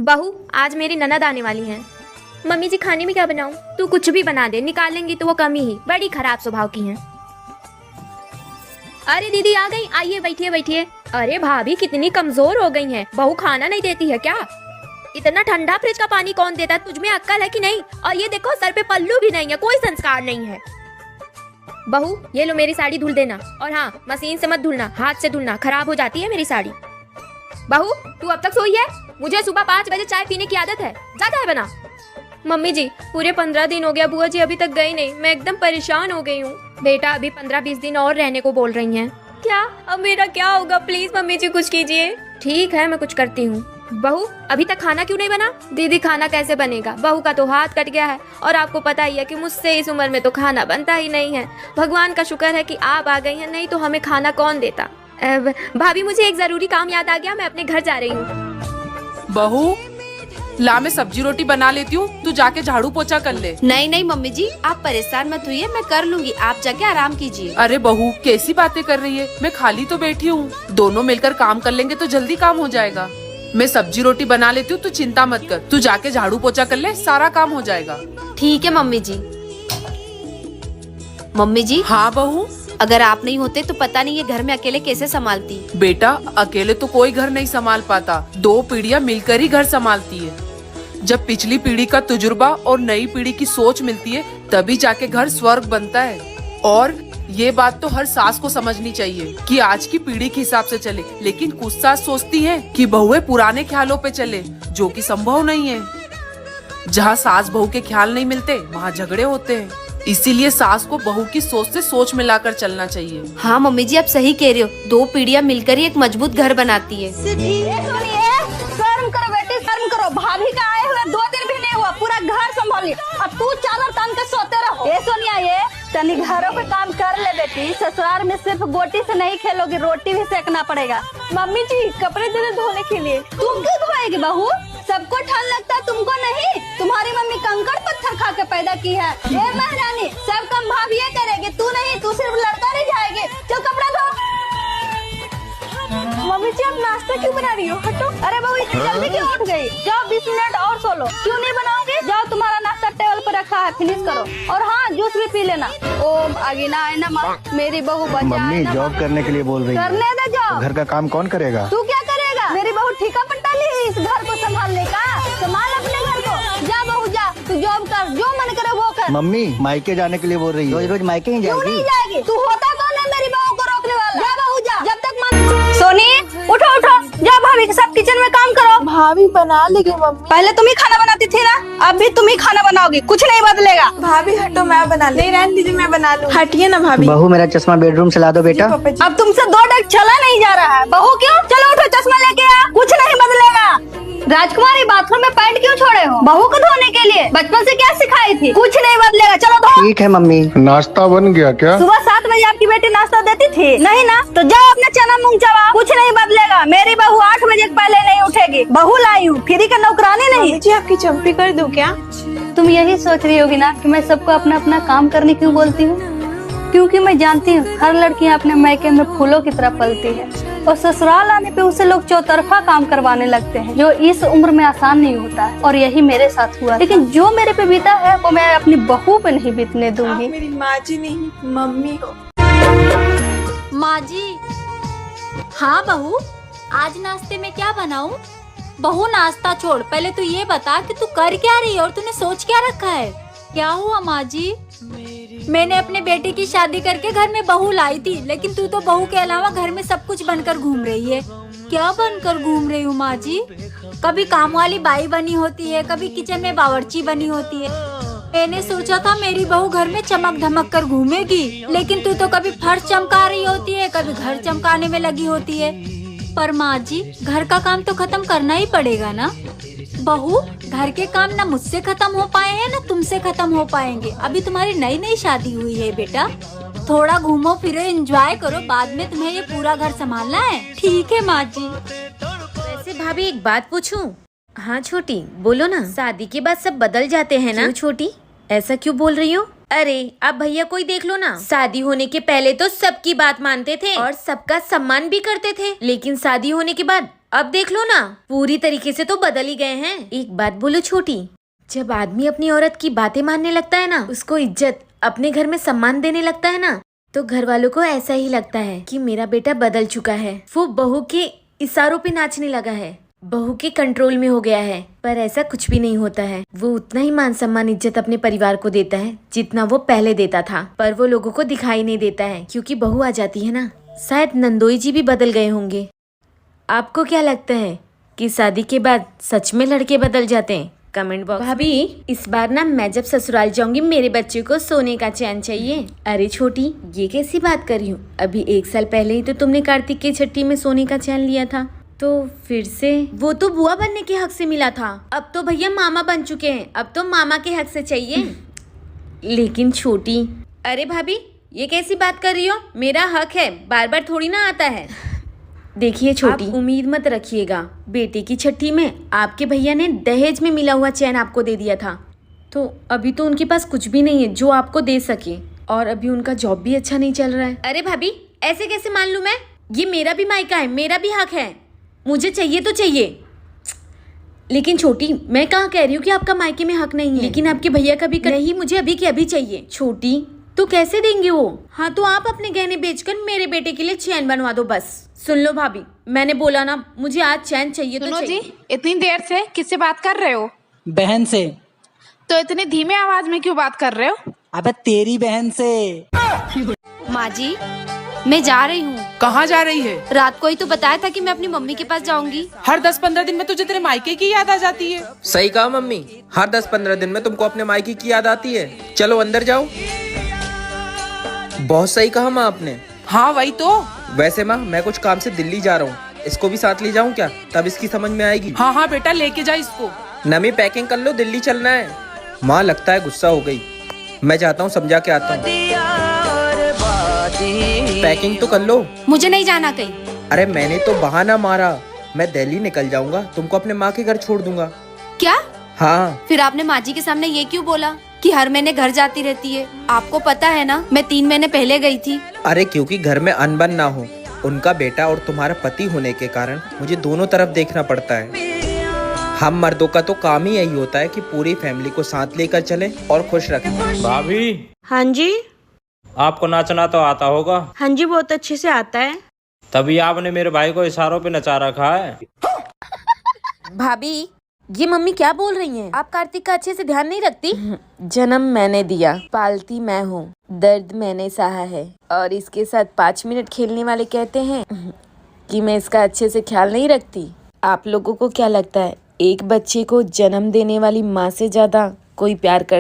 बहू, आज मेरी ननद आने वाली हैं। मम्मी जी खाने में क्या बनाऊं? तू कुछ भी बना दे, निकालेंगी तो वो कमी ही, बड़ी खराब स्वभाव की हैं। अरे दीदी आ गई, आइए बैठिए बैठिए। अरे भाभी कितनी कमजोर हो गई हैं, बहू खाना नहीं देती है क्या? इतना ठंडा फ्रिज का पानी कौन देता है? तुझ में अक्ल है कि नहीं? और ये देखो सर पे पल्लू भी नहीं है, कोई संस्कार नहीं है। बहू ये लो मेरी साड़ी धुल देना, और हाँ मशीन से मत धुलना, हाथ से धुलना, खराब हो जाती है मेरी साड़ी। बहू तू अब तक सोई है? मुझे सुबह 5 बजे चाय पीने की आदत है, जा चाय बना। मम्मी जी पूरे 15 दिन हो गया, बुआ जी अभी तक गई नहीं, मैं एकदम परेशान हो गई हूँ। बेटा अभी 15-20 दिन और रहने को बोल रही हैं। क्या अब मेरा क्या होगा? प्लीज मम्मी जी कुछ कीजिए। ठीक है मैं कुछ करती हूँ। बहू अभी तक खाना क्यों नहीं बना? दीदी खाना कैसे बनेगा, बहू का तो हाथ कट गया है, और आपको पता ही है कि मुझसे इस उम्र में तो खाना बनता ही नहीं है। भगवान का शुक्र है कि आप आ गई हैं, नहीं तो हमें खाना कौन देता। भाभी मुझे एक जरूरी काम याद आ गया, मैं अपने घर जा रही हूँ। बहू ला मैं सब्जी रोटी बना लेती हूँ, तू जाके झाड़ू पोछा कर ले। नहीं नहीं मम्मी जी आप परेशान मत होइए, मैं कर लूंगी, आप जाके आराम कीजिए। अरे बहू कैसी बातें कर रही है, मैं खाली तो बैठी हूँ, दोनों मिलकर काम कर लेंगे तो जल्दी काम हो जाएगा। मैं सब्जी रोटी बना लेती हूँ, तू चिंता मत कर, तू जाके झाड़ू पोछा कर ले, सारा काम हो जाएगा। ठीक है मम्मी जी। मम्मी जी हाँ बहू, अगर आप नहीं होते तो पता नहीं ये घर में अकेले कैसे संभालती। बेटा अकेले तो कोई घर नहीं संभाल पाता, 2 पीढ़ियाँ मिलकर ही घर संभालती है। जब पिछली पीढ़ी का तजुर्बा और नई पीढ़ी की सोच मिलती है तभी जाके घर स्वर्ग बनता है। और ये बात तो हर सास को समझनी चाहिए कि आज की पीढ़ी के हिसाब से चले, लेकिन कुछ सास सोचती हैं कि बहुएं पुराने ख्यालों पे चले, जो कि संभव नहीं है। जहाँ सास बहू के ख्याल नहीं मिलते वहाँ झगड़े होते हैं, इसीलिए सास को बहू की सोच से सोच मिलाकर चलना चाहिए। हाँ मम्मी जी आप सही कह रहे हो, 2 पीढ़ियाँ मिलकर ही एक मजबूत घर बनाती है। शर्म करो बेटी, शर्म करो। भाभी का आए हुए 2 दिन भी नहीं हुआ, पूरा घर संभाली, और तू चादर तान के सोते रहो। ए सोनिया ये तनी घरों पे काम कर ले बेटी, ससुराल में सिर्फ गोटी से नहीं खेलोगी, रोटी भी सेकना पड़ेगा। मम्मी जी कपड़े दे दे धोने के लिए। तुम क्यों धोएगी बहू? सबको ठंड लगता है, तुमको नहीं? तुम्हारी मम्मी कंकड़ पत्थर खा के पैदा की है। ए महारानी सब काम भाभी करेगी, तू नहीं, तू सिर्फ लड़ता रह जाएगी। चल कपड़ा धो। मम्मी जी आप नाश्ता क्यों बना रही हो? हटो। अरे बहू इतनी जल्दी क्यों उठ गई? जाओ 20 मिनट और सो लो। क्यों नहीं बनाओगे? जाओ तुम्हारा नाश्ता टेबल पर रखा है, फिनिश करो। और हाँ जूस भी पी लेना। ओम आगे ना आए ना माँ, मेरी बहू बचा। मम्मी जॉब करने के लिए बोल रही है। करने दे जाओ। घर का काम कौन करेगा? तू क्या करेगा? मेरी बहू ठीका पट्टा ली है इस घर को संभालने का। संभाल अपने घर को। जा बहू जा, तू जॉब कर, जो मन करे वो कर। मम्मी मायके जाने के लिए बोल रही है, रोज रोज मायके ही क्यों नहीं जाएगी? जाएगी? तू होता कौन है मेरी बहू को रोकने वाला? जा बहू जा, जब तक सोनी उठो उठो, जा भाभी के साथ किचन में काम करो। भाभी बना लेगी मम्मी। पहले तुम ही खाना बनाती थी ना, अब भी तुम ही खाना बनाओगी, कुछ नहीं बदलेगा। भाभी हटो मैं बना ले। नहीं रहने दीजिए मैं बना लूँ। हटिए ना भाभी। बहू मेरा चश्मा बेडरूम से ला दो बेटा। अब तुमसे 2 डग चला नहीं जा रहा है। बहू क्यों? चलो उठो चश्मा लेके आ, कुछ नहीं बदलेगा। राजकुमारी बाथरूम में पैंट क्यों छोड़े हो? बहू को धोने के लिए। बचपन से क्या सिखाई थी? कुछ नहीं बदलेगा, चलो धो। ठीक है मम्मी। नाश्ता बन गया क्या? सुबह 7 बजे आपकी बेटी नाश्ता देती थी? नहीं ना, तो जाओ अपना चना मूंग चबाओ, कुछ नहीं बदलेगा। मेरी बहू 8 बजे के पहले नहीं उठेगी। बहू लाई हूँ, फ्री का नौकरानी नहीं। जी आपकी चंपी कर दूं क्या? तुम यही सोच रही होगी ना कि मैं सबको अपना अपना काम करने क्यों बोलती हूँ? क्योंकि मैं जानती हूँ हर लड़की अपने मायके में फूलों की तरह पलती है, और ससुराल आने पे उसे लोग चौतरफा काम करवाने लगते हैं, जो इस उम्र में आसान नहीं होता है। और यही मेरे साथ हुआ, लेकिन जो मेरे पे बीता है वो मैं अपनी बहू पे नहीं बीतने आप दूंगी। मेरी माँ जी नहीं मम्मी हो। माँ जी। हाँ बहू, आज नाश्ते में क्या बनाऊं? बहू नाश्ता छोड़, पहले तू ये बता कि तू कर क्या रही है और तूने सोच क्या रखा है? क्या हुआ माँ जी? मैंने अपने बेटे की शादी करके घर में बहू लाई थी, लेकिन तू तो बहू के अलावा घर में सब कुछ बनकर घूम रही है। क्या बनकर घूम रही हूँ माँ जी? कभी काम वाली बाई बनी होती है, कभी किचन में बावर्ची बनी होती है। मैंने सोचा था मेरी बहू घर में चमक धमक कर घूमेगी, लेकिन तू तो कभी फर्श चमका रही होती है, कभी घर चमकाने में लगी होती है। पर माँ जी घर का काम तो खत्म करना ही पड़ेगा ना। बहू घर के काम ना मुझसे खत्म हो पाए हैं ना तुमसे खत्म हो पाएंगे। अभी तुम्हारी नई नई शादी हुई है बेटा, थोड़ा घूमो फिरो एंजॉय करो, बाद में तुम्हें ये पूरा घर संभालना है। ठीक है माँ जी। वैसे भाभी एक बात पूछूं? हाँ छोटी बोलो ना। शादी के बाद सब बदल जाते हैं ना? क्यों छोटी ऐसा क्यों बोल रही हो? अरे अब भैया कोई देख लो ना, शादी होने के पहले तो सबकी बात मानते थे और सबका सम्मान भी करते थे, लेकिन शादी होने के बाद अब देख लो ना, पूरी तरीके से तो बदल ही गए हैं। एक बात बोलो छोटी, जब आदमी अपनी औरत की बातें मानने लगता है ना, उसको इज्जत, अपने घर में सम्मान देने लगता है ना, तो घर वालों को ऐसा ही लगता है कि मेरा बेटा बदल चुका है। वो बहू के इशारों पे नाचने लगा है, बहू के कंट्रोल में हो गया है। पर ऐसा कुछ भी नहीं होता है। वो उतना ही मान सम्मान इज्जत अपने परिवार को देता है जितना वो पहले देता था, पर वो लोगों को दिखाई नहीं देता है क्योंकि बहू आ जाती है ना। शायद नंदोई जी भी बदल गए होंगे। आपको क्या लगता है कि शादी के बाद सच में लड़के बदल जाते हैं? Comment box. भाभी, इस बार ना मैं जब ससुराल जाऊंगी मेरे बच्चे को सोने का चैन चाहिए। अरे छोटी, ये कैसी बात कर रही हूँ? अभी 1 साल पहले ही तो तुमने कार्तिक की छठी में सोने का चैन लिया था, तो फिर से वो तो बुआ बनने के हक से मिला था। अब तो भैया मामा बन चुके हैं, अब तो मामा के हक से चाहिए। लेकिन छोटी, अरे भाभी ये कैसी बात कर रही हो? मेरा हक है, बार बार थोड़ी ना आता है। देखिए छोटी, आप उम्मीद मत रखिएगा। बेटी की छठी में आपके भैया ने दहेज में मिला हुआ चैन आपको दे दिया था, तो अभी तो उनके पास कुछ भी नहीं है जो आपको दे सके, और अभी उनका जॉब भी अच्छा नहीं चल रहा है। अरे भाभी, ऐसे कैसे मान लूं मैं? ये मेरा भी मायका है, मेरा भी हक है, मुझे चाहिए तो चाहिए। लेकिन छोटी, मैं कहाँ कह रही हूँ कि आपका मायके में हक नहीं है, लेकिन आपके भैया का भी नहीं, मुझे अभी के अभी चाहिए। छोटी, तो कैसे देंगे वो? हाँ तो आप अपने गहने बेचकर मेरे बेटे के लिए चैन बनवा दो बस। सुन लो भाभी, मैंने बोला ना, मुझे आज चैन चाहिए तो चाहिए। जी, इतनी देर से किससे बात कर रहे हो? बहन से। तो इतनी धीमे आवाज में क्यों बात कर रहे हो? अबे तेरी बहन से। माँ जी, मैं जा रही हूँ। कहाँ जा रही है? रात को ही तो बताया था कि मैं अपनी मम्मी के पास जाऊंगी। हर 10-15 दिन में तुझे तेरे मायके की याद आ जाती है। सही कहा मम्मी, हर 10-15 दिन में तुमको अपने मायके की याद आती है। चलो अंदर जाओ। बहुत सही कहा माँ आपने। हाँ वही तो। वैसे माँ, मैं कुछ काम से दिल्ली जा रहा हूँ, इसको भी साथ ले जाऊँ क्या? तब इसकी समझ में आएगी। हाँ हाँ बेटा, लेके जा इसको। नमी पैकिंग कर लो, दिल्ली चलना है। माँ लगता है गुस्सा हो गई, मैं जाता हूँ, समझा के आता हूँ। पैकिंग तो कर लो। मुझे नहीं जाना कहीं। अरे मैंने तो बहाना मारा, मैं दिल्ली निकल जाऊंगा, तुमको अपने माँ के घर छोड़ दूंगा। क्या? हाँ। फिर आपने माँ जी के सामने ये क्यों बोला कि हर महीने घर जाती रहती है? आपको पता है ना, मैं 3 महीने पहले गई थी। अरे क्योंकि घर में अनबन ना हो, उनका बेटा और तुम्हारा पति होने के कारण मुझे दोनों तरफ देखना पड़ता है। हम मर्दों का तो काम ही यही होता है कि पूरी फैमिली को साथ लेकर चले और खुश रखें। भाभी, हाँ जी। आपको नाचना तो आता होगा? हाँ जी, बहुत अच्छे से आता है। तभी आपने मेरे भाई को इशारों पे नचा रखा है। भाभी, ये मम्मी क्या बोल रही हैं? आप कार्तिक का अच्छे से ध्यान नहीं रखती? जन्म मैंने दिया, पालती मैं हूँ, दर्द मैंने सहा है, और इसके साथ 5 मिनट खेलने वाले कहते हैं कि मैं इसका अच्छे से ख्याल नहीं रखती। आप लोगों को क्या लगता है एक बच्चे को जन्म देने वाली माँ से ज्यादा कोई प्यार कर